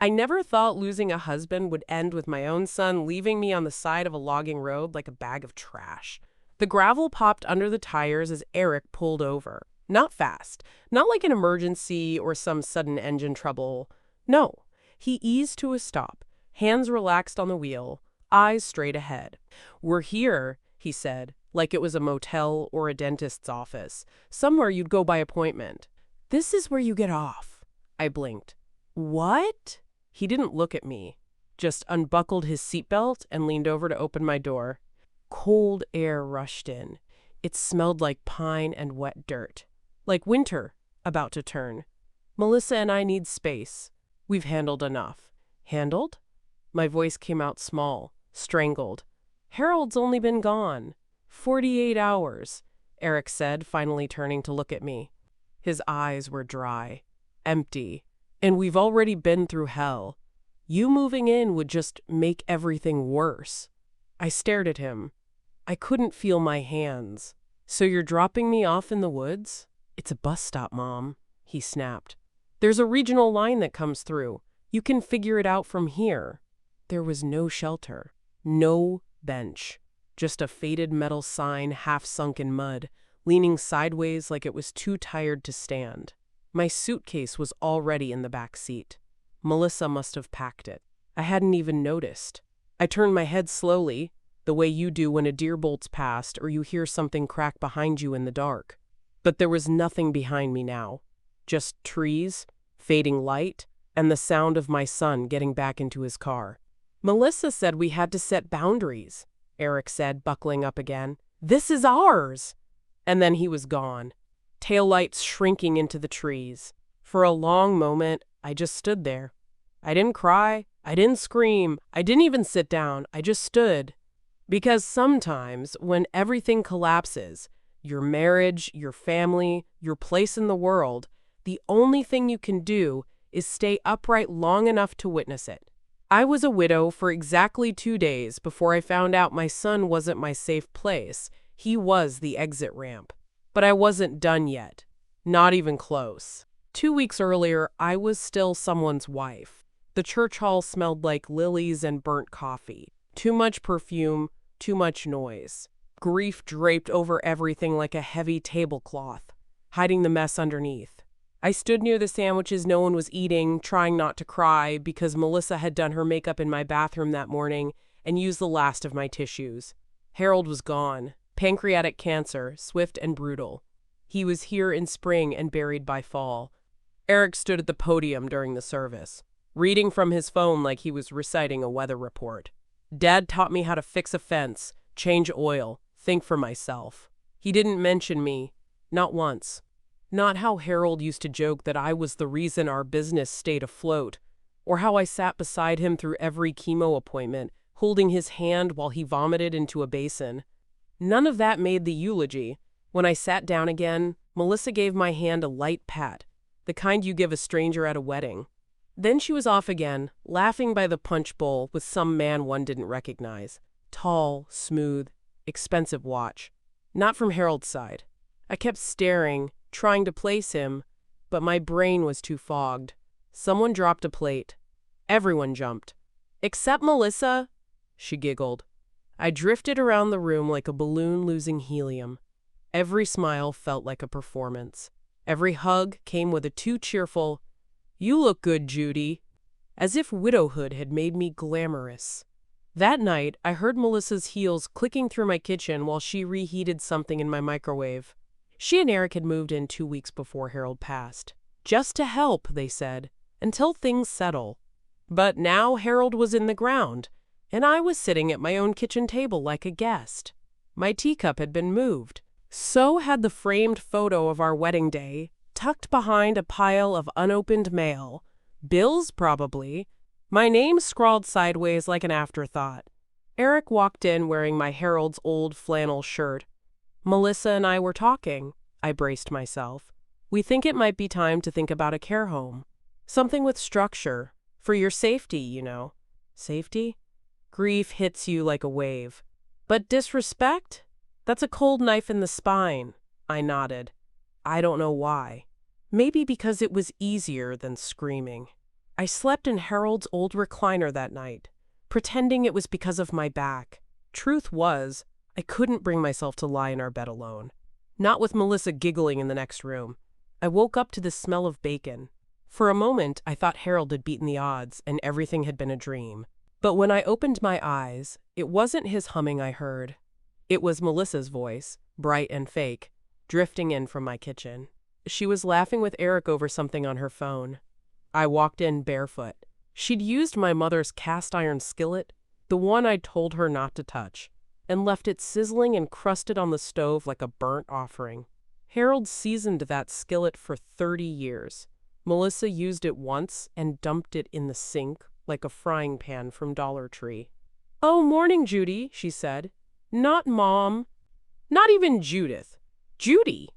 I never thought losing a husband would end with my own son leaving me on the side of a logging road like a bag of trash. The gravel popped under the tires as Eric pulled over. Not fast, not like an emergency or some sudden engine trouble. No, he eased to a stop, hands relaxed on the wheel, eyes straight ahead. "We're here," he said, like it was a motel or a dentist's office, somewhere you'd go by appointment. "This is where you get off." I blinked. "What?" He didn't look at me, just unbuckled his seatbelt and leaned over to open my door. Cold air rushed in. It smelled like pine and wet dirt. Like winter, about to turn. "Melissa and I need space. We've handled enough." "Handled?" My voice came out small, strangled. "Harold's only been gone 48 hours, Eric said, finally turning to look at me. His eyes were dry, empty. "And we've already been through hell. You moving in would just make everything worse." I stared at him. I couldn't feel my hands. "So you're dropping me off in the woods?" "It's a bus stop, Mom," he snapped. "There's a regional line that comes through. You can figure it out from here." There was no shelter, no bench, just a faded metal sign half sunk in mud, leaning sideways like it was too tired to stand. My suitcase was already in the back seat. Melissa must have packed it. I hadn't even noticed. I turned my head slowly, the way you do when a deer bolts past or you hear something crack behind you in the dark. But there was nothing behind me now. Just trees, fading light, and the sound of my son getting back into his car. "Melissa said we had to set boundaries," Eric said, buckling up again. "This is ours." And then he was gone. Taillights shrinking into the trees. For a long moment, I just stood there. I didn't cry. I didn't scream. I didn't even sit down. I just stood. Because sometimes, when everything collapses, your marriage, your family, your place in the world, the only thing you can do is stay upright long enough to witness it. I was a widow for exactly 2 days before I found out my son wasn't my safe place. He was the exit ramp. But I wasn't done yet. Not even close. 2 weeks earlier, I was still someone's wife. The church hall smelled like lilies and burnt coffee. Too much perfume, too much noise. Grief draped over everything like a heavy tablecloth, hiding the mess underneath. I stood near the sandwiches no one was eating, trying not to cry because Melissa had done her makeup in my bathroom that morning and used the last of my tissues. Harold was gone. Pancreatic cancer, swift and brutal. He was here in spring and buried by fall. Eric stood at the podium during the service, reading from his phone like he was reciting a weather report. "Dad taught me how to fix a fence, change oil, think for myself." He didn't mention me, not once. Not how Harold used to joke that I was the reason our business stayed afloat, or how I sat beside him through every chemo appointment, holding his hand while he vomited into a basin. None of that made the eulogy. When I sat down again, Melissa gave my hand a light pat, the kind you give a stranger at a wedding. Then she was off again, laughing by the punch bowl with some man one didn't recognize. Tall, smooth, expensive watch. Not from Harold's side. I kept staring, trying to place him, but my brain was too fogged. Someone dropped a plate. Everyone jumped. "Except Melissa," she giggled. I drifted around the room like a balloon losing helium. Every smile felt like a performance. Every hug came with a too cheerful, "You look good, Judy," as if widowhood had made me glamorous. That night, I heard Melissa's heels clicking through my kitchen while she reheated something in my microwave. She and Eric had moved in 2 weeks before Harold passed. Just to help, they said, until things settle. But now Harold was in the ground, and I was sitting at my own kitchen table like a guest. My teacup had been moved. So had the framed photo of our wedding day, tucked behind a pile of unopened mail. Bills, probably. My name scrawled sideways like an afterthought. Eric walked in wearing my Harold's old flannel shirt. "Melissa and I were talking," I braced myself. "We think it might be time to think about a care home. Something with structure. For your safety, you know." Safety? Grief hits you like a wave. But disrespect? That's a cold knife in the spine. I nodded. I don't know why. Maybe because it was easier than screaming. I slept in Harold's old recliner that night, pretending it was because of my back. Truth was, I couldn't bring myself to lie in our bed alone. Not with Melissa giggling in the next room. I woke up to the smell of bacon. For a moment, I thought Harold had beaten the odds and everything had been a dream. But when I opened my eyes, it wasn't his humming I heard. It was Melissa's voice, bright and fake, drifting in from my kitchen. She was laughing with Eric over something on her phone. I walked in barefoot. She'd used my mother's cast iron skillet, the one I'd told her not to touch, and left it sizzling and crusted on the stove like a burnt offering. Harold seasoned that skillet for 30 years. Melissa used it once and dumped it in the sink like a frying pan from Dollar Tree. "Oh, morning, Judy," she said. "Not Mom. Not even Judith. Judy."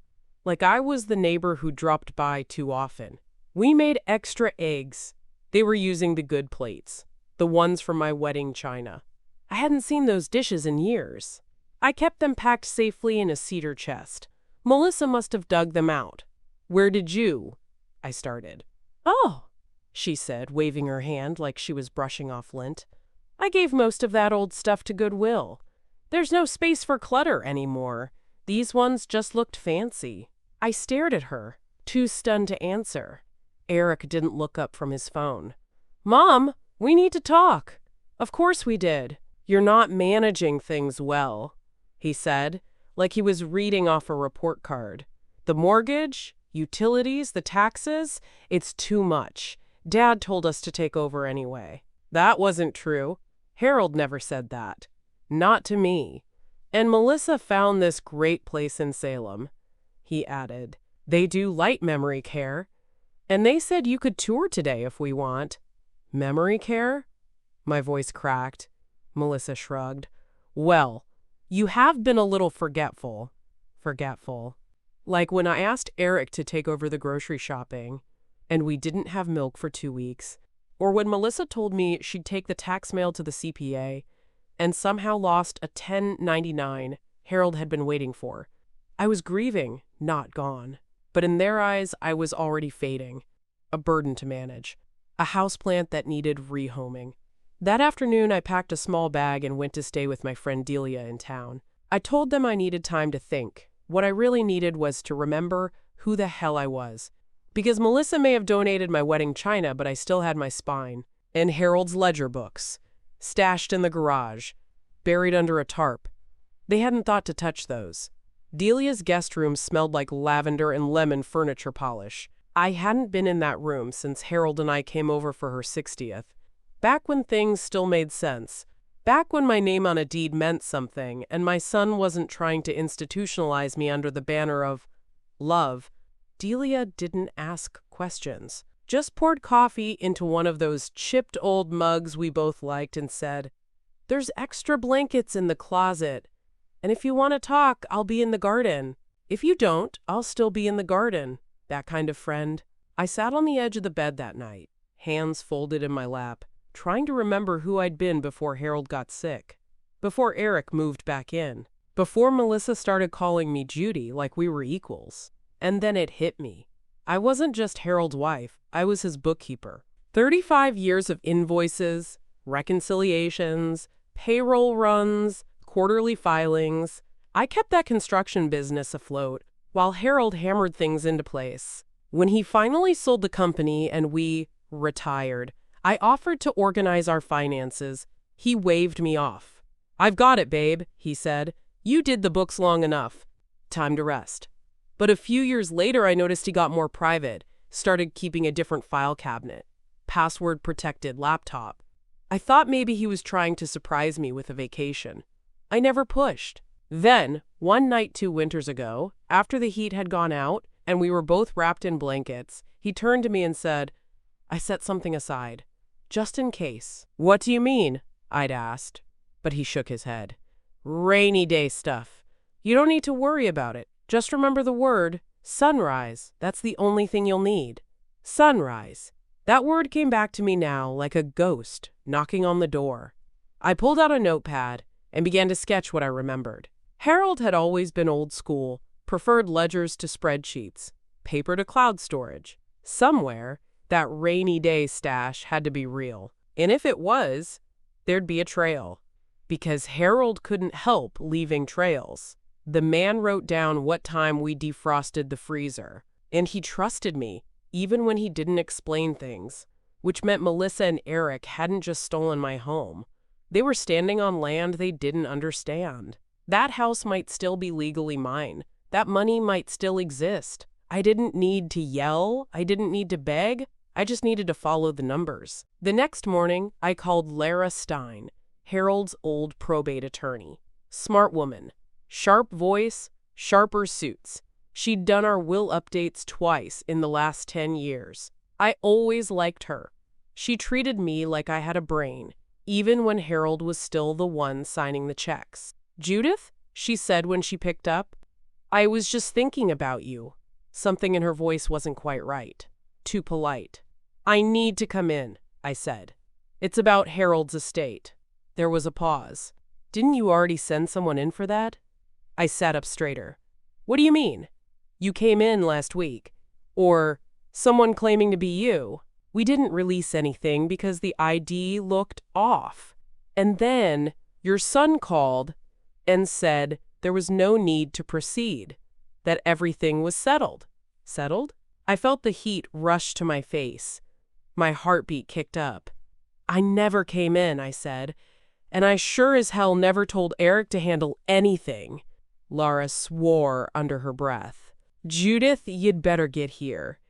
Like I was the neighbor who dropped by too often. We made extra eggs. They were using the good plates, the ones from my wedding china. I hadn't seen those dishes in years. I kept them packed safely in a cedar chest. Melissa must have dug them out. "Where did you?" I started. "Oh," she said, waving her hand like she was brushing off lint. "I gave most of that old stuff to Goodwill. There's no space for clutter anymore. These ones just looked fancy." I stared at her, too stunned to answer. Eric didn't look up from his phone. "Mom, we need to talk." "Of course we did. You're not managing things well," he said, like he was reading off a report card. "The mortgage, utilities, the taxes, it's too much. Dad told us to take over anyway." That wasn't true. Harold never said that. Not to me. "And Melissa found this great place in Salem," he added. "They do light memory care. And they said you could tour today if we want." "Memory care?" My voice cracked. Melissa shrugged. "Well, you have been a little forgetful." Forgetful. Like when I asked Eric to take over the grocery shopping, and we didn't have milk for 2 weeks. Or when Melissa told me she'd take the tax mail to the CPA, and somehow lost a $10.99 Harold had been waiting for. I was grieving, not gone. But in their eyes, I was already fading. A burden to manage. A houseplant that needed rehoming. That afternoon, I packed a small bag and went to stay with my friend Delia in town. I told them I needed time to think. What I really needed was to remember who the hell I was. Because Melissa may have donated my wedding china, but I still had my spine. And Harold's ledger books. Stashed in the garage. Buried under a tarp. They hadn't thought to touch those. Delia's guest room smelled like lavender and lemon furniture polish. I hadn't been in that room since Harold and I came over for her 60th. Back when things still made sense. Back when my name on a deed meant something, and my son wasn't trying to institutionalize me under the banner of love. Delia didn't ask questions. Just poured coffee into one of those chipped old mugs we both liked and said, "There's extra blankets in the closet. And if you want to talk, I'll be in the garden. If you don't, I'll still be in the garden." That kind of friend. I sat on the edge of the bed that night, hands folded in my lap, trying to remember who I'd been before Harold got sick. Before Eric moved back in. Before Melissa started calling me Judy like we were equals. And then it hit me. I wasn't just Harold's wife, I was his bookkeeper. 35 years of invoices, reconciliations, payroll runs, quarterly filings. I kept that construction business afloat while Harold hammered things into place. When he finally sold the company and we retired, I offered to organize our finances. He waved me off. "I've got it, babe," he said. "You did the books long enough. Time to rest." But a few years later, I noticed he got more private, started keeping a different file cabinet, password-protected laptop. I thought maybe he was trying to surprise me with a vacation. I never pushed. Then, one night 2 winters ago, after the heat had gone out and we were both wrapped in blankets, he turned to me and said, "I set something aside, just in case." "What do you mean?" I'd asked. But he shook his head. "Rainy day stuff. You don't need to worry about it. Just remember the word, sunrise. That's the only thing you'll need." Sunrise. That word came back to me now like a ghost knocking on the door. I pulled out a notepad and began to sketch what I remembered. Harold had always been old school, preferred ledgers to spreadsheets, paper to cloud storage. Somewhere, That rainy day stash had to be real. And if it was, there'd be a trail. Because Harold couldn't help leaving trails. The man wrote down what time we defrosted the freezer. And he trusted me, even when he didn't explain things. Which meant Melissa and Eric hadn't just stolen my home. They were standing on land they didn't understand. That house might still be legally mine. That money might still exist. I didn't need to yell. I didn't need to beg. I just needed to follow the numbers. The next morning, I called Lara Stein, Harold's old probate attorney. Smart woman. Sharp voice, sharper suits. She'd done our will updates twice in the last 10 years. I always liked her. She treated me like I had a brain, even when Harold was still the one signing the checks. "Judith," she said when she picked up, "I was just thinking about you." Something in her voice wasn't quite right. Too polite. "I need to come in," I said. "It's about Harold's estate." There was a pause. "Didn't you already send someone in for that?" I sat up straighter. "What do you mean? You came in last week. Or someone claiming to be you. We didn't release anything because the ID looked off. And then your son called and said there was no need to proceed, that everything was settled." Settled? I felt the heat rush to my face. My heartbeat kicked up. "I never came in," I said, "and I sure as hell never told Eric to handle anything." Lara swore under her breath. "Judith, you'd better get here.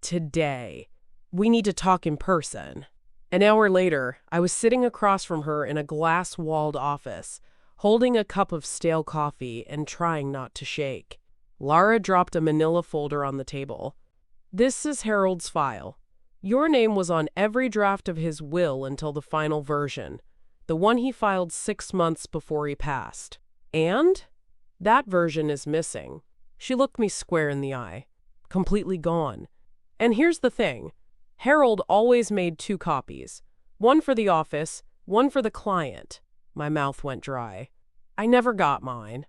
Today. We need to talk in person." An hour later, I was sitting across from her in a glass-walled office, holding a cup of stale coffee and trying not to shake. Lara dropped a manila folder on the table. "This is Harold's file. Your name was on every draft of his will until the final version, the one he filed 6 months before he passed. And that version is missing." She looked me square in the eye. "Completely gone. And here's the thing. Harold always made 2 copies. One for the office, one for the client." My mouth went dry. "I never got mine."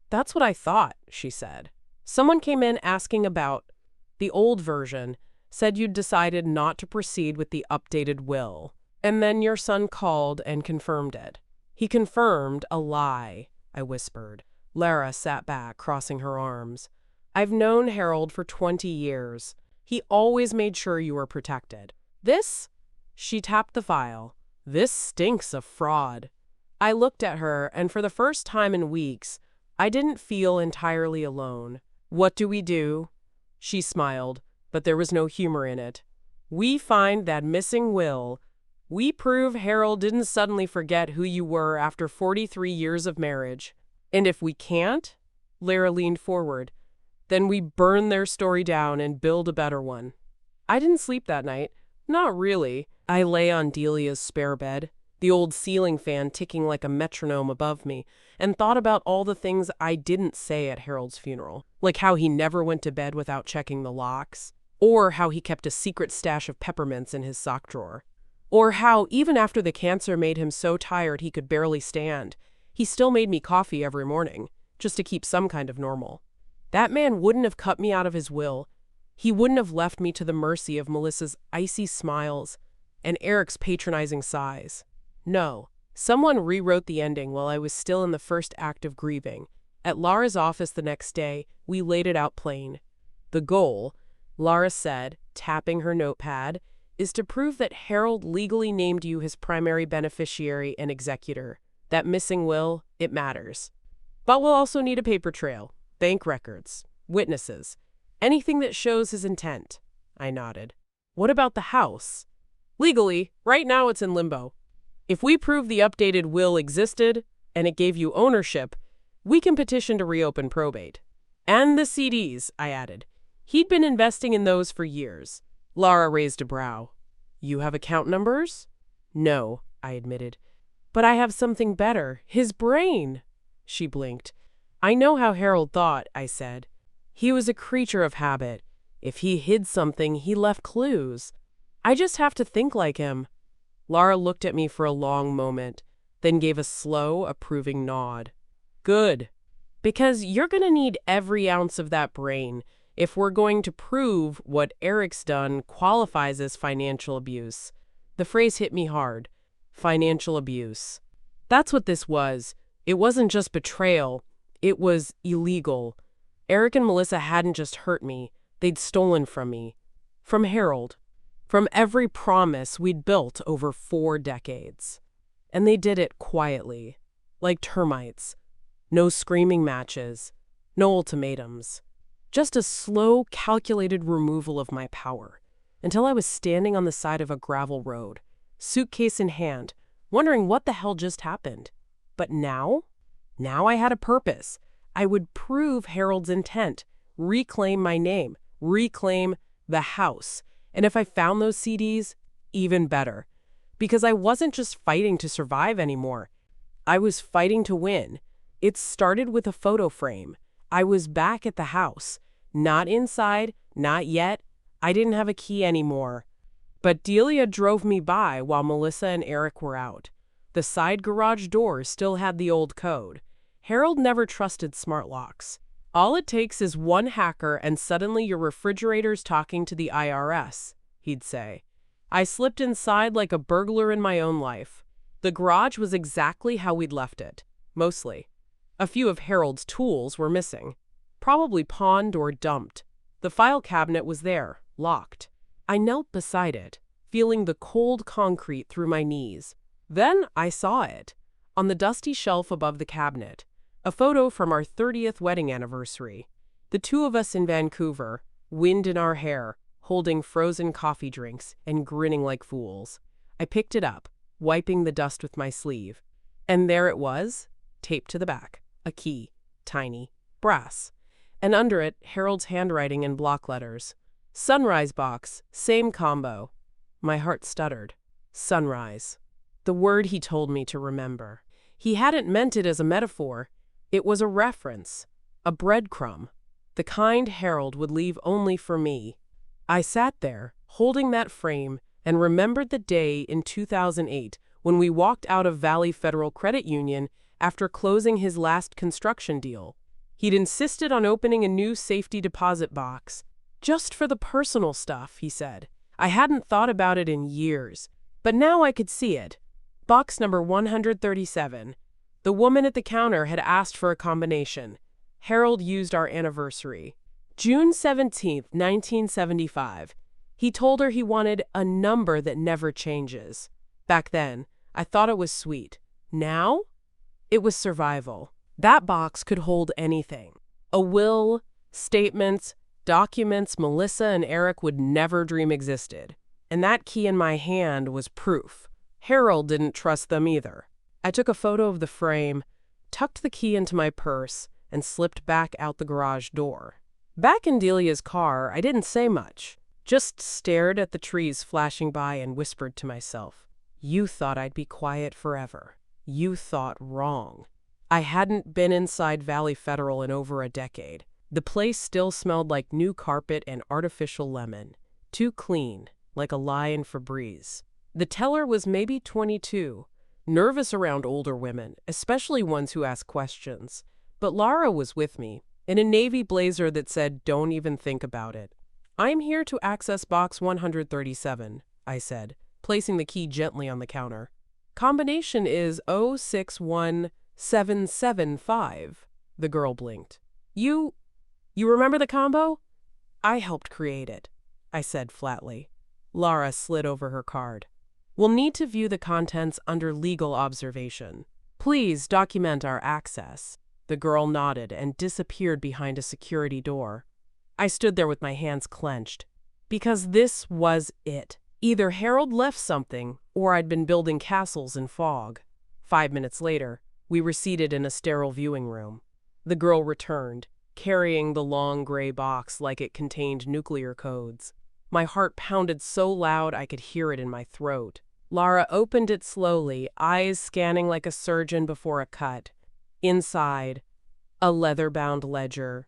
"That's what I thought," she said. "Someone came in asking about the old version, said you'd decided not to proceed with the updated will. And then your son called and confirmed it." "He confirmed a lie," I whispered. Lara sat back, crossing her arms. "I've known Harold for 20 years. He always made sure you were protected. This?" She tapped the file. "This stinks of fraud." I looked at her, and for the first time in weeks, I didn't feel entirely alone. "What do we do?" She smiled, but there was no humor in it. "We find that missing will. We prove Harold didn't suddenly forget who you were after 43 years of marriage. And if we can't," Lara leaned forward, "then we burn their story down and build a better one." I didn't sleep that night. Not really. I lay on Delia's spare bed, the old ceiling fan ticking like a metronome above me, and thought about all the things I didn't say at Harold's funeral, like how he never went to bed without checking the locks, or how he kept a secret stash of peppermints in his sock drawer, or how, even after the cancer made him so tired he could barely stand, he still made me coffee every morning, just to keep some kind of normal. That man wouldn't have cut me out of his will. He wouldn't have left me to the mercy of Melissa's icy smiles and Eric's patronizing sighs. No, someone rewrote the ending while I was still in the first act of grieving. At Lara's office the next day, we laid it out plain. "The goal," Lara said, tapping her notepad, "is to prove that Harold legally named you his primary beneficiary and executor. That missing will, it matters. But we'll also need a paper trail, bank records, witnesses, anything that shows his intent." I nodded. "What about the house?" "Legally, right now it's in limbo. If we prove the updated will existed and it gave you ownership, we can petition to reopen probate. And the CDs," I added. "He'd been investing in those for years." Lara raised a brow. "You have account numbers?" "No," I admitted. "But I have something better. His brain." She blinked. "I know how Harold thought," I said. "He was a creature of habit. If he hid something, he left clues. I just have to think like him." Lara looked at me for a long moment, then gave a slow, approving nod. "Good. Because you're going to need every ounce of that brain If we're going to prove what Eric's done qualifies as financial abuse, the phrase hit me hard. Financial abuse. That's what this was. It wasn't just betrayal. It was illegal. Eric and Melissa hadn't just hurt me. They'd stolen from me. From Harold. From every promise we'd built over 4 decades. And they did it quietly. Like termites. No screaming matches. No ultimatums. Just a slow, calculated removal of my power. Until I was standing on the side of a gravel road, suitcase in hand, wondering what the hell just happened. But now I had a purpose. I would prove Harold's intent, reclaim my name, reclaim the house. And if I found those CDs, even better. Because I wasn't just fighting to survive anymore. I was fighting to win. It started with a photo frame. I was back at the house. Not inside, not yet. I didn't have a key anymore. But Delia drove me by while Melissa and Eric were out. The side garage door still had the old code. Harold never trusted smart locks. All it takes is one hacker and suddenly your refrigerator's talking to the IRS, he'd say. I slipped inside like a burglar in my own life. The garage was exactly how we'd left it, mostly. A few of Harold's tools were missing, probably pawned or dumped. The file cabinet was there, locked. I knelt beside it, feeling the cold concrete through my knees. Then I saw it, on the dusty shelf above the cabinet, a photo from our 30th wedding anniversary. The two of us in Vancouver, wind in our hair, holding frozen coffee drinks and grinning like fools. I picked it up, wiping the dust with my sleeve. And there it was, taped to the back, a key, tiny, brass. And under it, Harold's handwriting in block letters. Sunrise box, same combo. My heart stuttered. Sunrise. The word he told me to remember. He hadn't meant it as a metaphor. It was a reference, a breadcrumb, the kind Harold would leave only for me. I sat there, holding that frame, and remembered the day in 2008 when we walked out of Valley Federal Credit Union after closing his last construction deal. He'd insisted on opening a new safety deposit box. Just for the personal stuff, he said. I hadn't thought about it in years, but now I could see it. Box number 137. The woman at the counter had asked for a combination. Harold used our anniversary. June 17, 1975. He told her he wanted a number that never changes. Back then, I thought it was sweet. Now? It was survival. That box could hold anything. A will, statements, documents Melissa and Eric would never dream existed. And that key in my hand was proof. Harold didn't trust them either. I took a photo of the frame, tucked the key into my purse, and slipped back out the garage door. Back in Delia's car, I didn't say much, just stared at the trees flashing by and whispered to myself, "You thought I'd be quiet forever. You thought wrong." I hadn't been inside Valley Federal in over a decade. The place still smelled like new carpet and artificial lemon. Too clean, like a lie in Febreze. The teller was maybe 22, nervous around older women, especially ones who asked questions. But Lara was with me, in a navy blazer that said, "Don't even think about it." "I'm here to access box 137, I said, placing the key gently on the counter. "Combination is 061775. The girl blinked. You remember the combo?" "I helped create it," I said flatly. Lara slid over her card. "We'll need to view the contents under legal observation. Please document our access." The girl nodded and disappeared behind a security door. I stood there with my hands clenched. Because this was it. Either Harold left something, or I'd been building castles in fog. 5 minutes later, we were seated in a sterile viewing room. The girl returned, carrying the long gray box like it contained nuclear codes. My heart pounded so loud I could hear it in my throat. Lara opened it slowly, eyes scanning like a surgeon before a cut. Inside, a leather-bound ledger,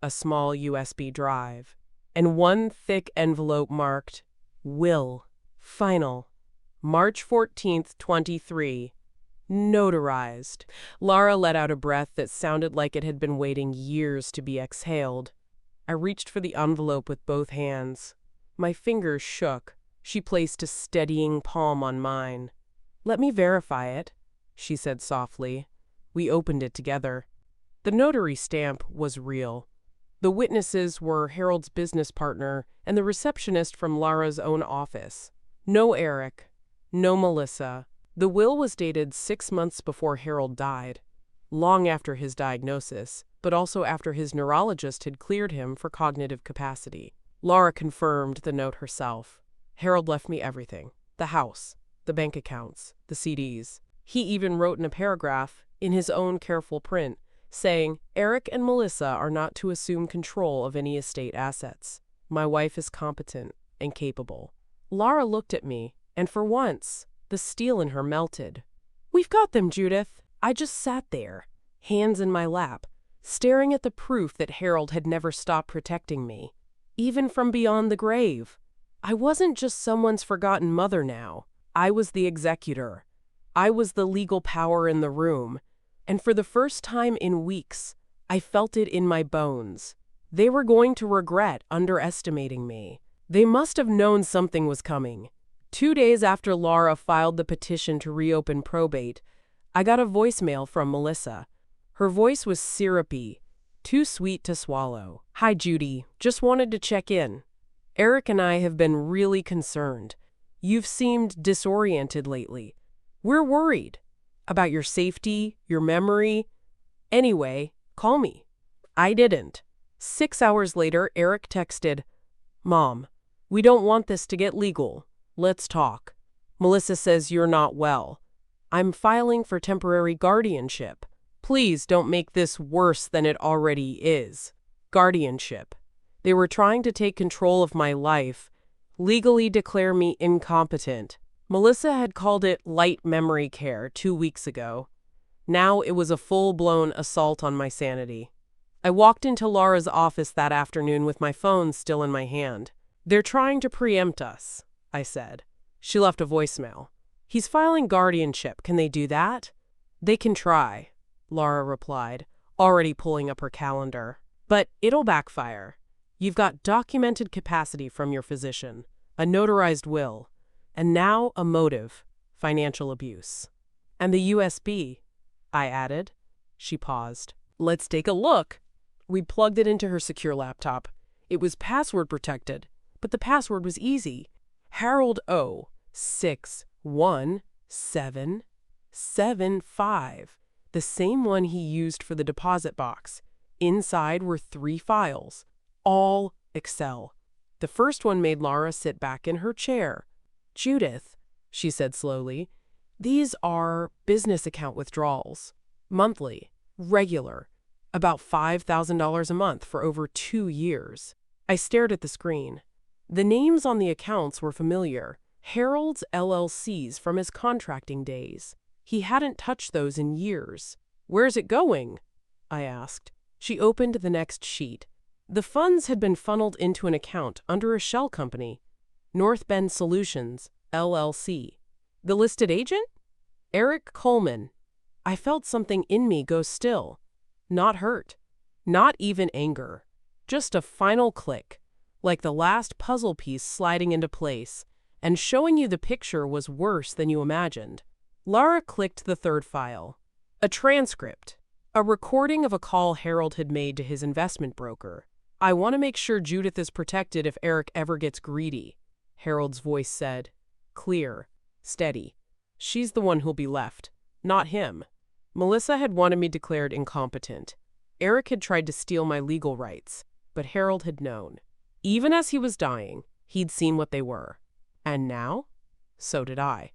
a small USB drive, and one thick envelope marked, "Will. Final. March 14th, 23. Notarized." Lara let out a breath that sounded like it had been waiting years to be exhaled. I I reached for the envelope with both hands. My fingers shook. She placed a steadying palm on mine. "Let me verify it," she said softly. We opened it together. The notary stamp was real. The witnesses were Harold's business partner and the receptionist from Lara's own office. No Eric. No Melissa. The will was dated 6 months before Harold died, long after his diagnosis, but also after his neurologist had cleared him for cognitive capacity. Lara confirmed the note herself. "Harold left me everything. The house, the bank accounts, the CDs. He even wrote in a paragraph, in his own careful print, saying, 'Eric and Melissa are not to assume control of any estate assets. My wife is competent and capable.'" Lara looked at me, and for once, the steel in her melted. "We've got them, Judith." I just sat there, hands in my lap, staring at the proof that Harold had never stopped protecting me, even from beyond the grave. I wasn't just someone's forgotten mother now. I was the executor. I was the legal power in the room. And for the first time in weeks, I felt it in my bones. They were going to regret underestimating me. They must have known something was coming. 2 days after Lara filed the petition to reopen probate, I got a voicemail from Melissa. Her voice was syrupy, too sweet to swallow. "Hi, Judy. Just wanted to check in. Eric and I have been really concerned. You've seemed disoriented lately. We're worried about your safety, your memory. Anyway, call me." I didn't. 6 hours later, Eric texted, "Mom, we don't want this to get legal. Let's talk. Melissa says you're not well. I'm filing for temporary guardianship. Please don't make this worse than it already is." Guardianship. They were trying to take control of my life, legally declare me incompetent. Melissa had called it light memory care 2 weeks ago. Now it was a full-blown assault on my sanity. I walked into Lara's office that afternoon with my phone still in my hand. "They're trying to preempt us," I said. She left a voicemail. "He's filing guardianship. Can they do that?" "They can try," Lara replied, already pulling up her calendar. "But it'll backfire. You've got documented capacity from your physician, a notarized will, and now a motive, financial abuse. And the USB," I added. She paused. "Let's take a look." We plugged it into her secure laptop. It was password protected, but the password was easy. Harold O. 61775. The same one he used for the deposit box. Inside were 3 files, all Excel. The first one made Lara sit back in her chair. "Judith," she said slowly, "these are business account withdrawals. Monthly, regular, about $5,000 a month for over 2 years." I stared at the screen. The names on the accounts were familiar. Harold's LLCs from his contracting days. He hadn't touched those in years. "Where's it going?" I asked. She opened the next sheet. The funds had been funneled into an account under a shell company, North Bend Solutions, LLC. The listed agent? Eric Coleman. I felt something in me go still. Not hurt. Not even anger. Just a final click, like the last puzzle piece sliding into place, and showing you the picture was worse than you imagined. Lara clicked the third file. A transcript. A recording of a call Harold had made to his investment broker. "I want to make sure Judith is protected if Eric ever gets greedy," Harold's voice said. Clear. Steady. "She's the one who'll be left, not him." Melissa had wanted me declared incompetent. Eric had tried to steal my legal rights, but Harold had known. Even as he was dying, he'd seen what they were. And now? So did I.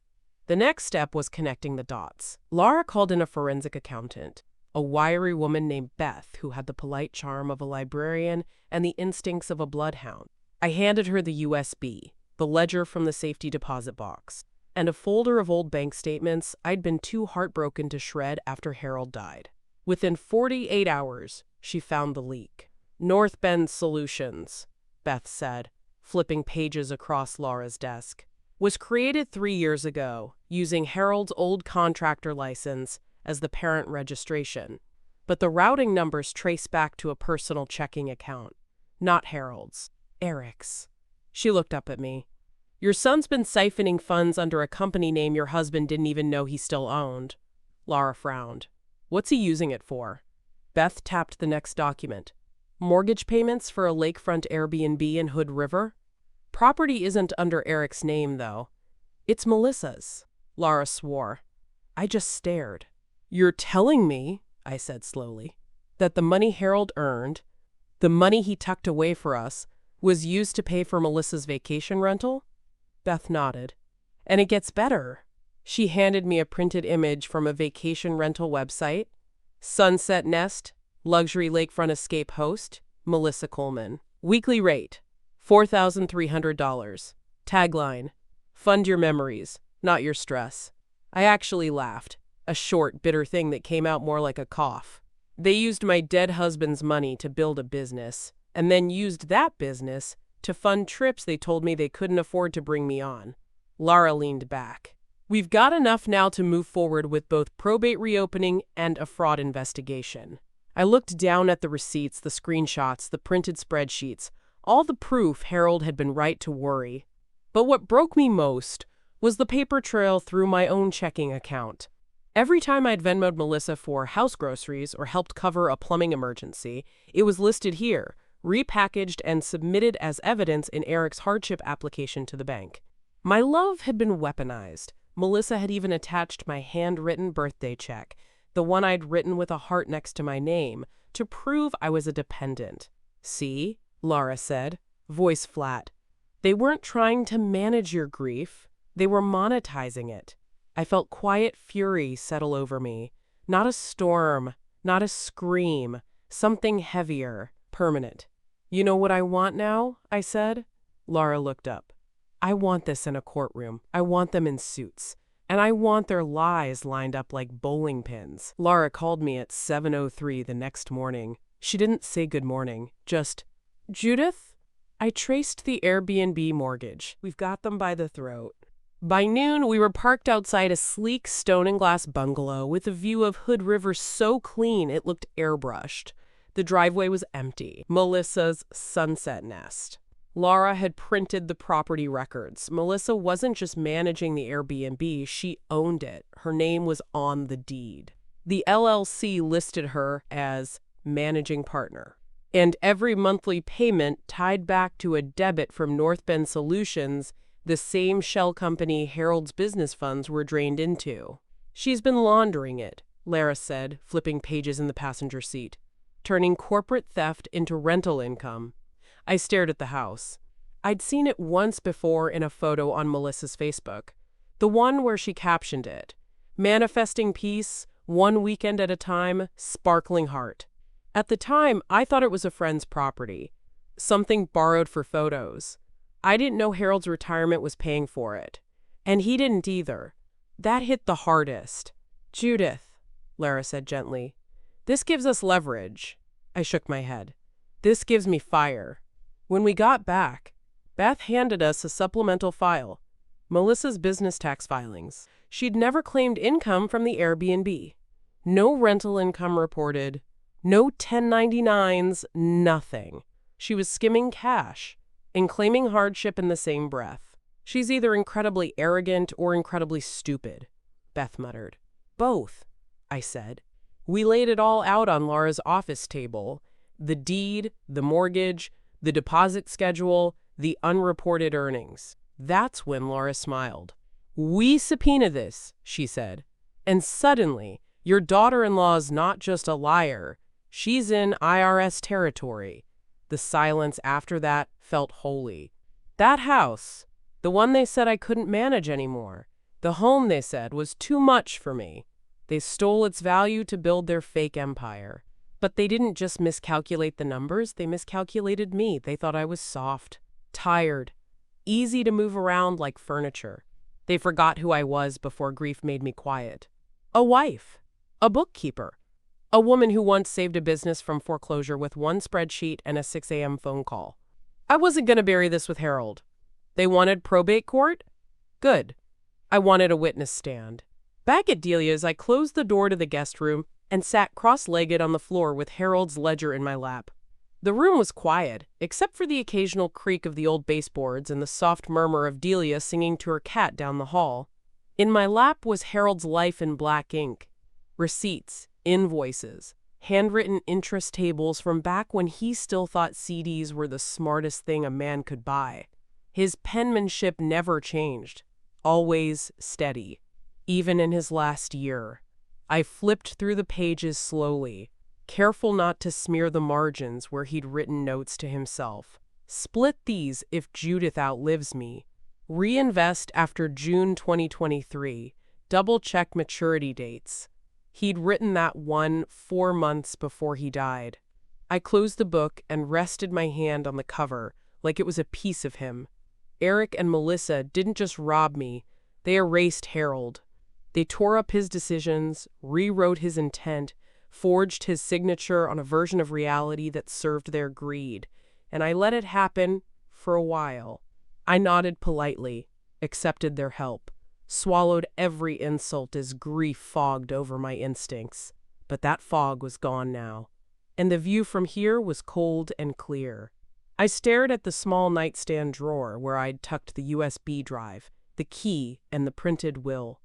The next step was connecting the dots. Lara called in a forensic accountant, a wiry woman named Beth who had the polite charm of a librarian and the instincts of a bloodhound. I handed her the USB, the ledger from the safety deposit box, and a folder of old bank statements I'd been too heartbroken to shred after Harold died. Within 48 hours, she found the leak. "North Bend Solutions," Beth said, flipping pages across Lara's desk. "Was created 3 years ago, using Harold's old contractor license as the parent registration. But the routing numbers trace back to a personal checking account. Not Harold's. Eric's. She looked up at me. Your son's been siphoning funds under a company name your husband didn't even know he still owned. Lara frowned. What's he using it for? Beth tapped the next document. Mortgage payments for a lakefront Airbnb in Hood River? Property isn't under Eric's name, though. It's Melissa's. Lara swore. I just stared. You're telling me, I said slowly, that the money Harold earned, the money he tucked away for us, was used to pay for Melissa's vacation rental? Beth nodded. And it gets better. She handed me a printed image from a vacation rental website. Sunset Nest, luxury lakefront escape host, Melissa Coleman. Weekly rate, $4,300. Tagline, fund your memories, not your stress. I actually laughed, a short, bitter thing that came out more like a cough. They used my dead husband's money to build a business, and then used that business to fund trips they told me they couldn't afford to bring me on. Lara leaned back. We've got enough now to move forward with both probate reopening and a fraud investigation. I looked down at the receipts, the screenshots, the printed spreadsheets, all the proof Harold had been right to worry. But what broke me most was the paper trail through my own checking account. Every time I'd Venmoed Melissa for house groceries or helped cover a plumbing emergency, it was listed here, repackaged and submitted as evidence in Eric's hardship application to the bank. My love had been weaponized. Melissa had even attached my handwritten birthday check, the one I'd written with a heart next to my name, to prove I was a dependent. See, Lara said, voice flat. They weren't trying to manage your grief. They were monetizing it. I felt quiet fury settle over me. Not a storm, not a scream, something heavier, permanent. You know what I want now? I said. Lara looked up. I want this in a courtroom. I want them in suits. And I want their lies lined up like bowling pins. Lara called me at 7:03 the next morning. She didn't say good morning, just, Judith? I traced the Airbnb mortgage. We've got them by the throat. By noon, we were parked outside a sleek stone and glass bungalow with a view of Hood River so clean it looked airbrushed. The driveway was empty. Melissa's Sunset Nest. Lara had printed the property records. Melissa wasn't just managing the Airbnb, she owned it. Her name was on the deed. The LLC listed her as managing partner. And every monthly payment tied back to a debit from North Bend Solutions, the same shell company Harold's business funds were drained into. She's been laundering it, Lara said, flipping pages in the passenger seat, turning corporate theft into rental income. I stared at the house. I'd seen it once before in a photo on Melissa's Facebook, the one where she captioned it, manifesting peace, one weekend at a time, sparkling heart. At the time, I thought it was a friend's property, something borrowed for photos. I didn't know Harold's retirement was paying for it. And he didn't either. That hit the hardest. Judith, Lara said gently, this gives us leverage. I shook my head. This gives me fire. When we got back, Beth handed us a supplemental file, Melissa's business tax filings. She'd never claimed income from the Airbnb. No rental income reported. No 1099s, nothing. She was skimming cash and claiming hardship in the same breath. She's either incredibly arrogant or incredibly stupid, Beth muttered. Both, I said. We laid it all out on Lara's office table. The deed, the mortgage, the deposit schedule, the unreported earnings. That's when Lara smiled. We subpoena this, she said. And suddenly, your daughter-in-law's not just a liar. She's in IRS territory. The silence after that felt holy. That house, the one they said I couldn't manage anymore, the home they said was too much for me. They stole its value to build their fake empire. But they didn't just miscalculate the numbers, they miscalculated me. They thought I was soft, tired, easy to move around like furniture. They forgot who I was before grief made me quiet. A wife, a bookkeeper, a woman who once saved a business from foreclosure with one spreadsheet and a 6 a.m. phone call. I wasn't going to bury this with Harold. They wanted probate court? Good. I wanted a witness stand. Back at Delia's, I closed the door to the guest room and sat cross-legged on the floor with Harold's ledger in my lap. The room was quiet, except for the occasional creak of the old baseboards and the soft murmur of Delia singing to her cat down the hall. In my lap was Harold's life in black ink. Receipts, invoices, handwritten interest tables from back when he still thought CDs were the smartest thing a man could buy. His penmanship never changed, always steady, even in his last year. I flipped through the pages slowly, careful not to smear the margins where he'd written notes to himself. Split these if Judith outlives me. Reinvest after June 2023. Double-check maturity dates. He'd written that one 4 months before he died. I closed the book and rested my hand on the cover, like it was a piece of him. Eric and Melissa didn't just rob me, they erased Harold. They tore up his decisions, rewrote his intent, forged his signature on a version of reality that served their greed, and I let it happen for a while. I nodded politely, accepted their help, swallowed every insult as grief fogged over my instincts. But that fog was gone now, and the view from here was cold and clear. I stared at the small nightstand drawer where I'd tucked the USB drive, the key, and the printed will.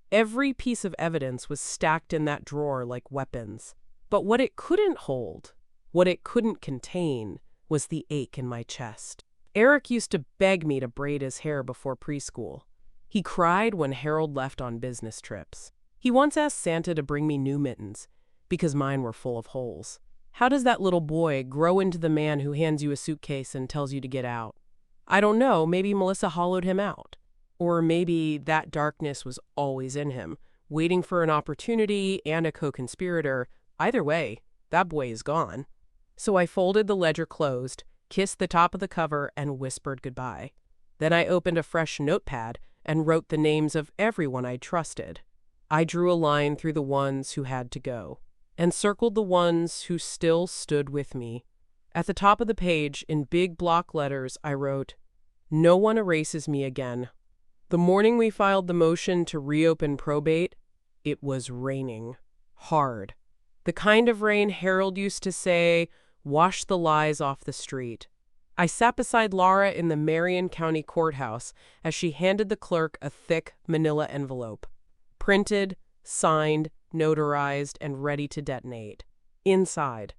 Every piece of evidence was stacked in that drawer like weapons. But what it couldn't hold, what it couldn't contain, was the ache in my chest. Eric used to beg me to braid his hair before preschool. He cried when Harold left on business trips. He once asked Santa to bring me new mittens, because mine were full of holes. How does that little boy grow into the man who hands you a suitcase and tells you to get out? I don't know, maybe Melissa hollowed him out. Or maybe that darkness was always in him, waiting for an opportunity and a co-conspirator. Either way, that boy is gone. So I folded the ledger closed, kissed the top of the cover, and whispered goodbye. Then I opened a fresh notepad and wrote the names of everyone I trusted. I drew a line through the ones who had to go, and circled the ones who still stood with me. At the top of the page, in big block letters, I wrote, "No one erases me again." The morning we filed the motion to reopen probate, it was raining. Hard. The kind of rain Harold used to say, "Wash the lies off the street." I sat beside Laura in the Marion County Courthouse as she handed the clerk a thick manila envelope. Printed, signed, notarized, and ready to detonate. Inside,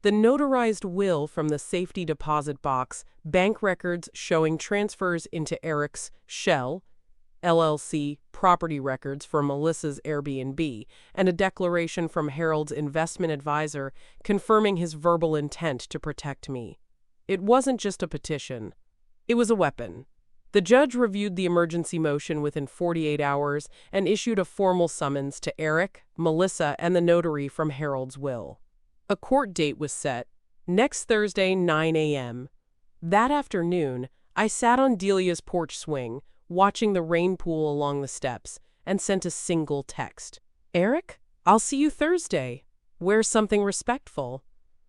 the notarized will from the safety deposit box, bank records showing transfers into Eric's Shell LLC property records for Melissa's Airbnb, and a declaration from Harold's investment advisor confirming his verbal intent to protect me. It wasn't just a petition. It was a weapon. The judge reviewed the emergency motion within 48 hours and issued a formal summons to Eric, Melissa, and the notary from Harold's will. A court date was set, next Thursday, 9 a.m. That afternoon, I sat on Delia's porch swing, watching the rain pool along the steps, and sent a single text. "Eric, I'll see you Thursday. Wear something respectful."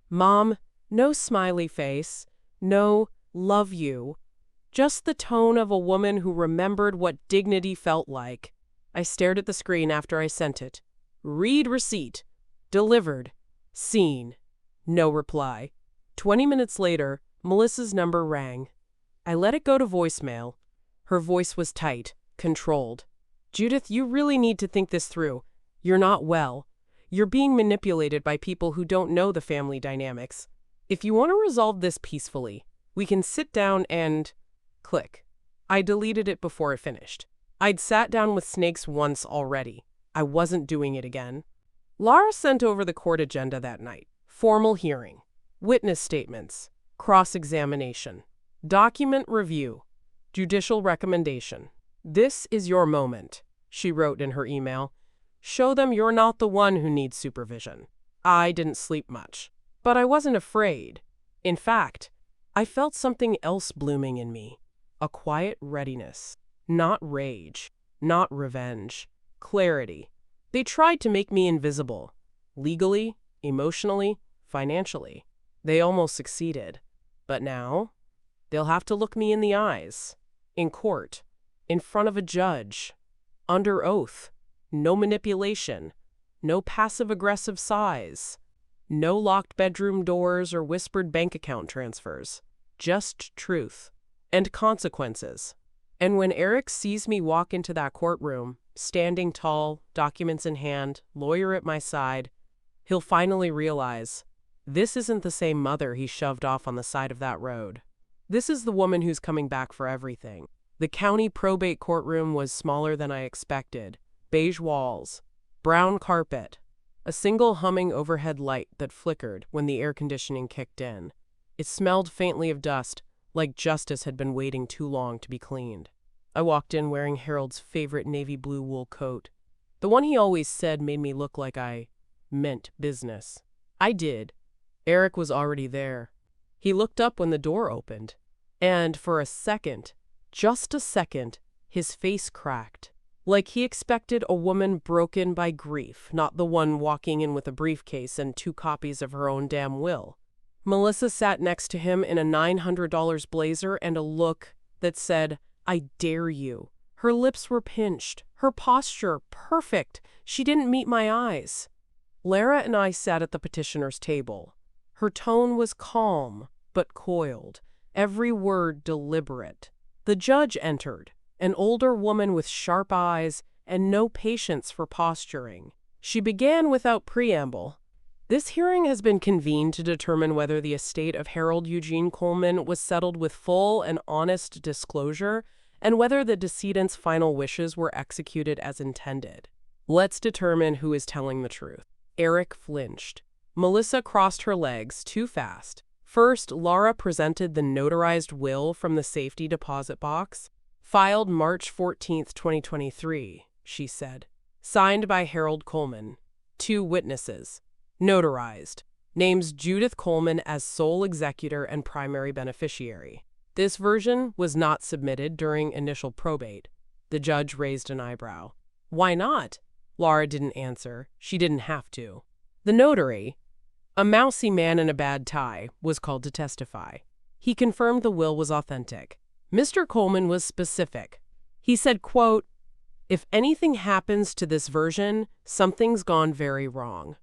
Mom, no smiley face, no "love you." Just the tone of a woman who remembered what dignity felt like. I stared at the screen after I sent it. Read receipt. Delivered. Seen. No reply. 20 minutes later, Melissa's number rang. I let it go to voicemail. Her voice was tight, controlled. "Judith, you really need to think this through. You're not well. You're being manipulated by people who don't know the family dynamics. If you want to resolve this peacefully, we can sit down and..." Click. I deleted it before it finished. I'd sat down with snakes once already. I wasn't doing it again. Laura sent over the court agenda that night. Formal hearing. Witness statements. Cross-examination. Document review. Judicial recommendation. "This is your moment," she wrote in her email. "Show them you're not the one who needs supervision." I didn't sleep much, but I wasn't afraid. In fact, I felt something else blooming in me. A quiet readiness. Not rage. Not revenge. Clarity. They tried to make me invisible. Legally, emotionally, financially. They almost succeeded. But now, they'll have to look me in the eyes. In court. In front of a judge. Under oath. No manipulation. No passive-aggressive sighs. No locked bedroom doors or whispered bank account transfers. Just truth. And consequences. And when Eric sees me walk into that courtroom, standing tall, documents in hand, lawyer at my side, he'll finally realize this isn't the same mother he shoved off on the side of that road. This is the woman who's coming back for everything. The county probate courtroom was smaller than I expected. Beige walls, brown carpet, a single humming overhead light that flickered when the air conditioning kicked in. It smelled faintly of dust, like justice had been waiting too long to be cleaned. I walked in wearing Harold's favorite navy blue wool coat. The one he always said made me look like I meant business. I did. Eric was already there. He looked up when the door opened. And for a second, just a second, his face cracked. Like he expected a woman broken by grief, not the one walking in with a briefcase and 2 copies of her own damn will. Melissa sat next to him in a $900 blazer and a look that said, "I dare you." Her lips were pinched, her posture perfect. She didn't meet my eyes. Lara and I sat at the petitioner's table. Her tone was calm, but coiled, every word deliberate. The judge entered, an older woman with sharp eyes and no patience for posturing. She began without preamble. This hearing has been convened to determine whether the estate of Harold Eugene Coleman was settled with full and honest disclosure, and whether the decedent's final wishes were executed as intended. Let's determine who is telling the truth. Eric flinched. Melissa crossed her legs too fast. First, Laura presented the notarized will from the safety deposit box. Filed March 14, 2023, she said. Signed by Harold Coleman. 2 witnesses. Notarized. Names Judith Coleman as sole executor and primary beneficiary. This version was not submitted during initial probate. The judge raised an eyebrow. Why not? Laura didn't answer. She didn't have to. The notary, a mousy man in a bad tie, was called to testify. He confirmed the will was authentic. Mr. Coleman was specific. He said, quote, "If anything happens to this version, something's gone very wrong."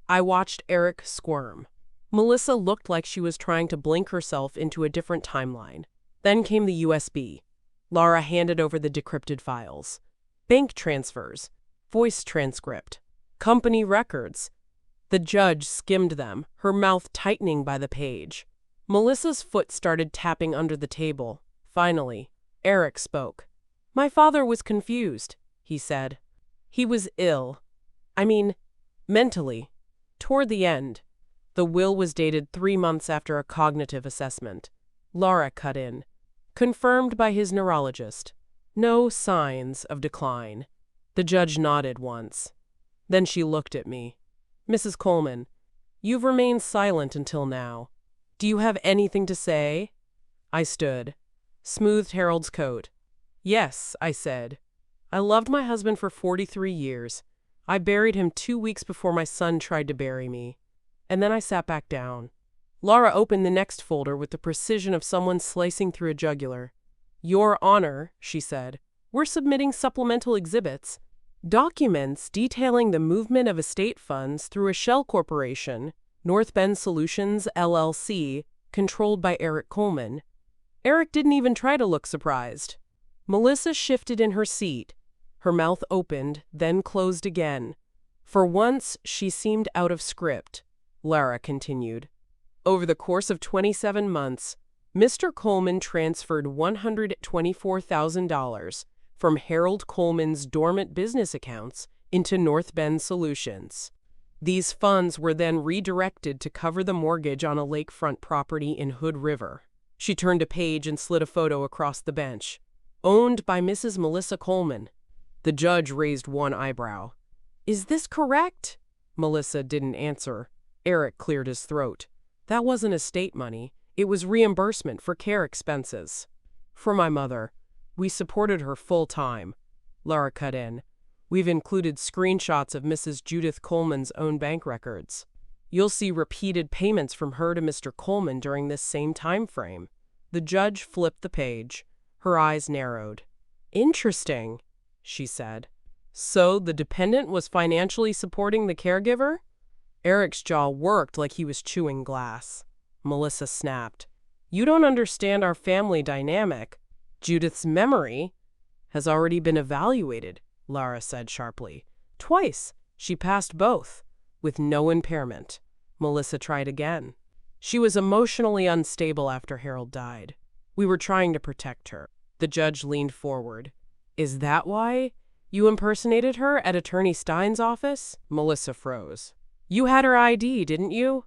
I watched Eric squirm. Melissa looked like she was trying to blink herself into a different timeline. Then came the USB. Laura handed over the decrypted files. Bank transfers, voice transcript, company records. The judge skimmed them, her mouth tightening by the page. Melissa's foot started tapping under the table. Finally, Eric spoke. "My father was confused," he said. "He was ill. I mean, mentally. Toward the end." The will was dated 3 months after a cognitive assessment. Laura cut in. Confirmed by his neurologist. No signs of decline. The judge nodded once. Then she looked at me. "Mrs. Coleman, you've remained silent until now. Do you have anything to say?" I stood. Smoothed Harold's coat. "Yes," I said. "I loved my husband for 43 years. I buried him 2 weeks before my son tried to bury me. And then I sat back down." Laura opened the next folder with the precision of someone slicing through a jugular. "Your Honor," she said, "we're submitting supplemental exhibits. Documents detailing the movement of estate funds through a shell corporation, North Bend Solutions, LLC, controlled by Eric Coleman." Eric didn't even try to look surprised. Melissa shifted in her seat. Her mouth opened, then closed again. For once, she seemed out of script. Lara continued. Over the course of 27 months, Mr. Coleman transferred $124,000 from Harold Coleman's dormant business accounts into North Bend Solutions. These funds were then redirected to cover the mortgage on a lakefront property in Hood River. She turned a page and slid a photo across the bench. Owned by Mrs. Melissa Coleman. The judge raised one eyebrow. "Is this correct?" Melissa didn't answer. Eric cleared his throat. "That wasn't estate money. It was reimbursement for care expenses." "For my mother. We supported her full time." Laura cut in. "We've included screenshots of Mrs. Judith Coleman's own bank records. You'll see repeated payments from her to Mr. Coleman during this same time frame." The judge flipped the page. Her eyes narrowed. "Interesting," she said. "So the dependent was financially supporting the caregiver?" Eric's jaw worked like he was chewing glass. Melissa snapped. You don't understand our family dynamic. Judith's memory has already been evaluated, Lara said sharply. Twice. She passed both, with no impairment. Melissa tried again. She was emotionally unstable after Harold died. We were trying to protect her. The judge leaned forward. Is that why you impersonated her at Attorney Stein's office? Melissa froze. You had her ID, didn't you?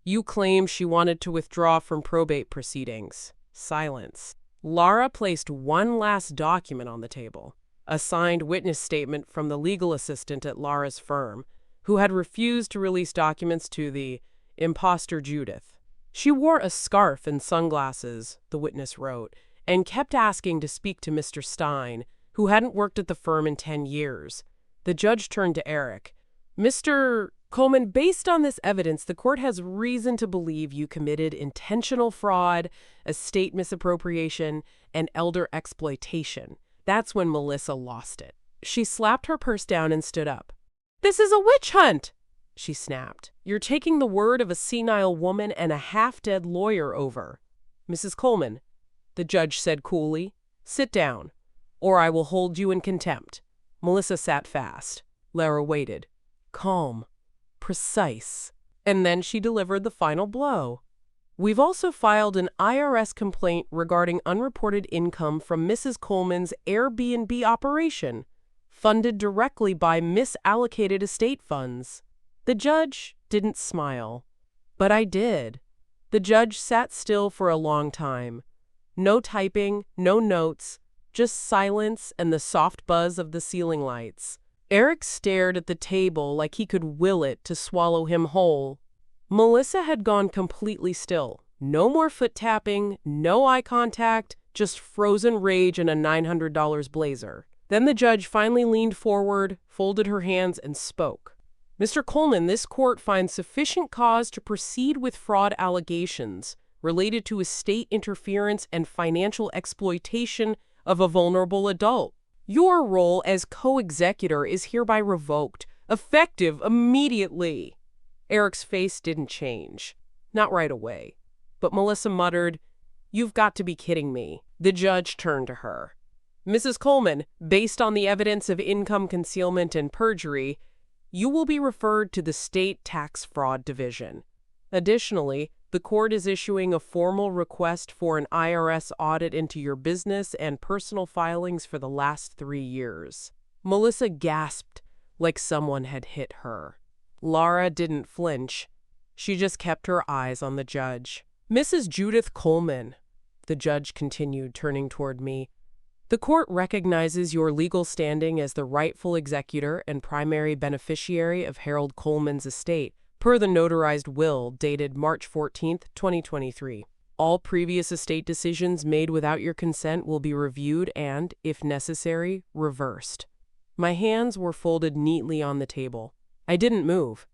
You claimed she wanted to withdraw from probate proceedings. Silence. Lara placed one last document on the table, a signed witness statement from the legal assistant at Lara's firm, who had refused to release documents to the imposter Judith. She wore a scarf and sunglasses, the witness wrote, and kept asking to speak to Mr. Stein, who hadn't worked at the firm in 10 years. The judge turned to Eric. Mr. Coleman, based on this evidence, the court has reason to believe you committed intentional fraud, estate misappropriation, and elder exploitation. That's when Melissa lost it. She slapped her purse down and stood up. This is a witch hunt, she snapped. You're taking the word of a senile woman and a half-dead lawyer over. Mrs. Coleman, the judge said coolly, sit down, or I will hold you in contempt. Melissa sat fast. Lara waited. Calm. Precise. And then she delivered the final blow. We've also filed an IRS complaint regarding unreported income from Mrs. Coleman's Airbnb operation, funded directly by misallocated estate funds. The judge didn't smile, but I did. The judge sat still for a long time. No typing, no notes, just silence and the soft buzz of the ceiling lights. Eric stared at the table like he could will it to swallow him whole. Melissa had gone completely still. No more foot tapping, no eye contact, just frozen rage and a $900 blazer. Then the judge finally leaned forward, folded her hands, and spoke. Mr. Coleman, this court finds sufficient cause to proceed with fraud allegations related to estate interference and financial exploitation of a vulnerable adult. Your role as co-executor is hereby revoked, effective immediately. Eric's face didn't change. Not right away. But Melissa muttered, You've got to be kidding me. The judge turned to her. Mrs. Coleman, based on the evidence of income concealment and perjury, you will be referred to the State Tax Fraud Division. Additionally, the court is issuing a formal request for an IRS audit into your business and personal filings for the last 3 years. Melissa gasped like someone had hit her. Lara didn't flinch. She just kept her eyes on the judge. Mrs. Judith Coleman, the judge continued, turning toward me, the court recognizes your legal standing as the rightful executor and primary beneficiary of Harold Coleman's estate, per the notarized will dated March 14, 2023. All previous estate decisions made without your consent will be reviewed and, if necessary, reversed. My hands were folded neatly on the table. I didn't move,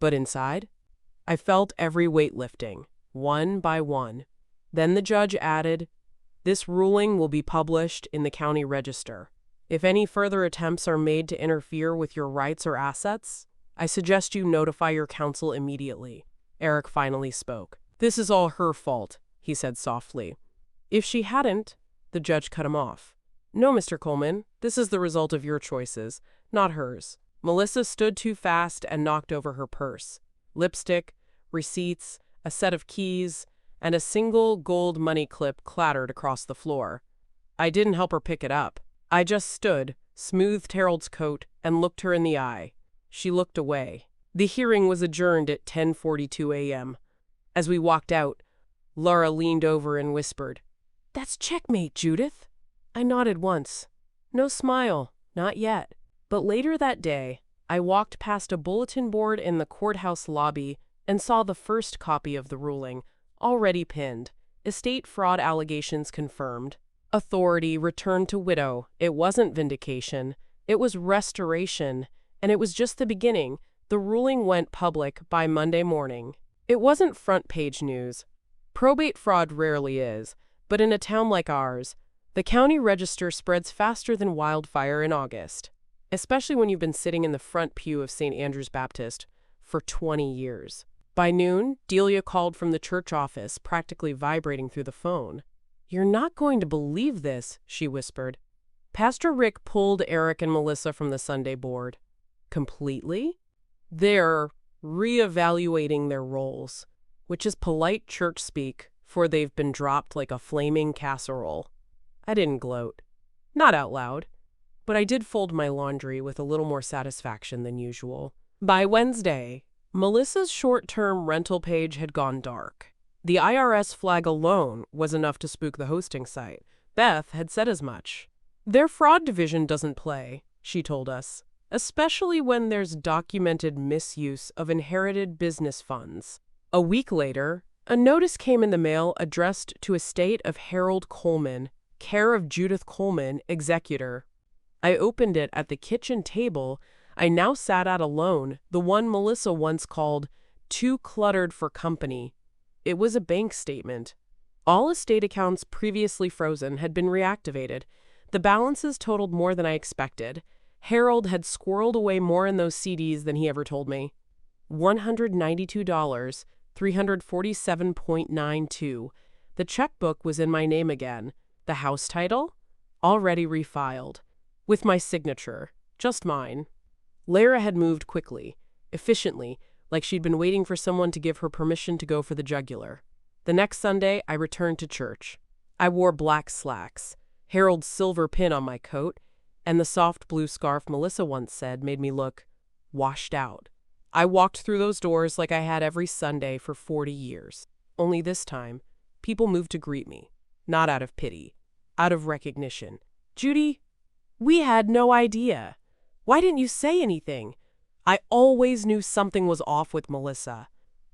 but inside, I felt every weight lifting, one by one. Then the judge added, This ruling will be published in the county register. If any further attempts are made to interfere with your rights or assets, I suggest you notify your counsel immediately. Eric finally spoke. This is all her fault, he said softly. If she hadn't, the judge cut him off. No, Mr. Coleman, this is the result of your choices, not hers. Melissa stood too fast and knocked over her purse. Lipstick, receipts, a set of keys, and a single gold money clip clattered across the floor. I didn't help her pick it up. I just stood, smoothed Harold's coat, and looked her in the eye. She looked away. The hearing was adjourned at 10:42 a.m. As we walked out, Lara leaned over and whispered, That's checkmate, Judith. I nodded once. No smile, not yet. But later that day, I walked past a bulletin board in the courthouse lobby and saw the first copy of the ruling, already pinned. Estate fraud allegations confirmed. Authority returned to widow. It wasn't vindication. It was restoration. And it was just the beginning. The ruling went public by Monday morning. It wasn't front-page news. Probate fraud rarely is, but in a town like ours, the county register spreads faster than wildfire in August, especially when you've been sitting in the front pew of St. Andrew's Baptist for 20 years. By noon, Delia called from the church office, practically vibrating through the phone. "You're not going to believe this," she whispered. Pastor Rick pulled Eric and Melissa from the Sunday board. Completely? They're reevaluating their roles, which is polite church speak for they've been dropped like a flaming casserole. I didn't gloat. Not out loud. But I did fold my laundry with a little more satisfaction than usual. By Wednesday, Melissa's short-term rental page had gone dark. The IRS flag alone was enough to spook the hosting site. Beth had said as much. "Their fraud division doesn't play," she told us, "especially when there's documented misuse of inherited business funds." A week later, a notice came in the mail addressed to estate of Harold Coleman, care of Judith Coleman, executor. I opened it at the kitchen table I now sat at alone, the one Melissa once called too cluttered for company. It was a bank statement. All estate accounts previously frozen had been reactivated. The balances totaled more than I expected. Harold had squirreled away more in those CDs than he ever told me. $192, 347.92. The checkbook was in my name again. The house title? Already refiled. With my signature. Just mine. Lara had moved quickly, efficiently, like she'd been waiting for someone to give her permission to go for the jugular. The next Sunday, I returned to church. I wore black slacks, Harold's silver pin on my coat, and the soft blue scarf Melissa once said made me look washed out. I walked through those doors like I had every Sunday for 40 years. Only this time, people moved to greet me, not out of pity, out of recognition. "Judy, we had no idea. Why didn't you say anything? I always knew something was off with Melissa.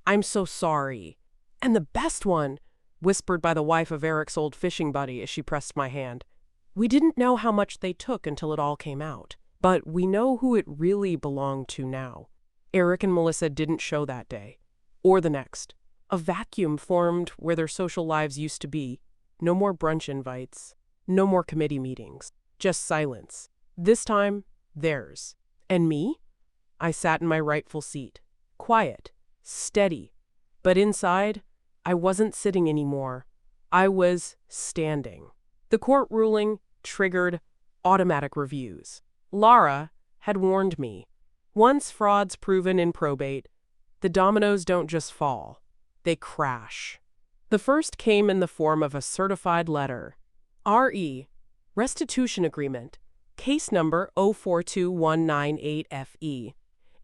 I'm so sorry." "And the best one," whispered by the wife of Eric's old fishing buddy as she pressed my hand. "We didn't know how much they took until it all came out. But we know who it really belonged to now." Eric and Melissa didn't show that day. Or the next. A vacuum formed where their social lives used to be. No more brunch invites. No more committee meetings. Just silence. This time, theirs. And me? I sat in my rightful seat. Quiet. Steady. But inside, I wasn't sitting anymore. I was standing. The court ruling triggered automatic reviews. Lara had warned me. Once fraud's proven in probate, the dominoes don't just fall. They crash. The first came in the form of a certified letter. R.E. Restitution Agreement. Case number 042198FE.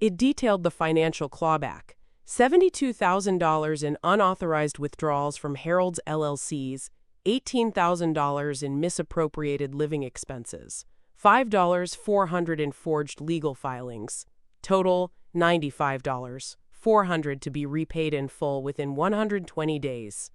It detailed the financial clawback, $72,000 in unauthorized withdrawals from Harold's LLCs, $18,000 in misappropriated living expenses, $5,400 in forged legal filings, total $95, $400 to be repaid in full within 120 days.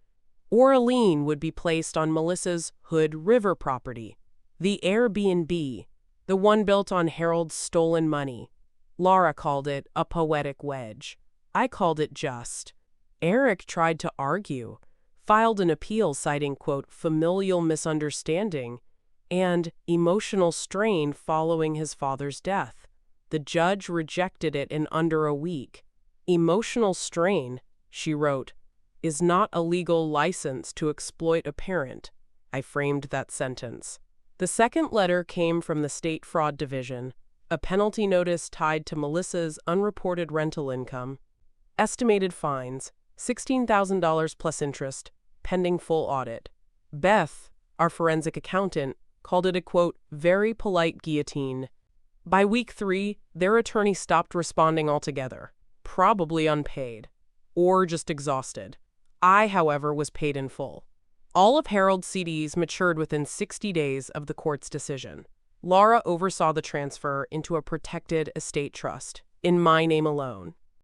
Or a lien would be placed on Melissa's Hood River property, the Airbnb, the one built on Harold's stolen money. Lara called it a poetic wedge. I called it just. Eric tried to argue, filed an appeal citing, quote, familial misunderstanding and emotional strain following his father's death. The judge rejected it in under a week. Emotional strain, she wrote, is not a legal license to exploit a parent. I framed that sentence. The second letter came from the State Fraud Division, a penalty notice tied to Melissa's unreported rental income. Estimated fines, $16,000 plus interest, pending full audit. Beth, our forensic accountant, called it a, quote, very polite guillotine. By week 3, their attorney stopped responding altogether, probably unpaid, or just exhausted. I, however, was paid in full. All of Harold's CDs matured within 60 days of the court's decision. Lara oversaw the transfer into a protected estate trust, in my name alone.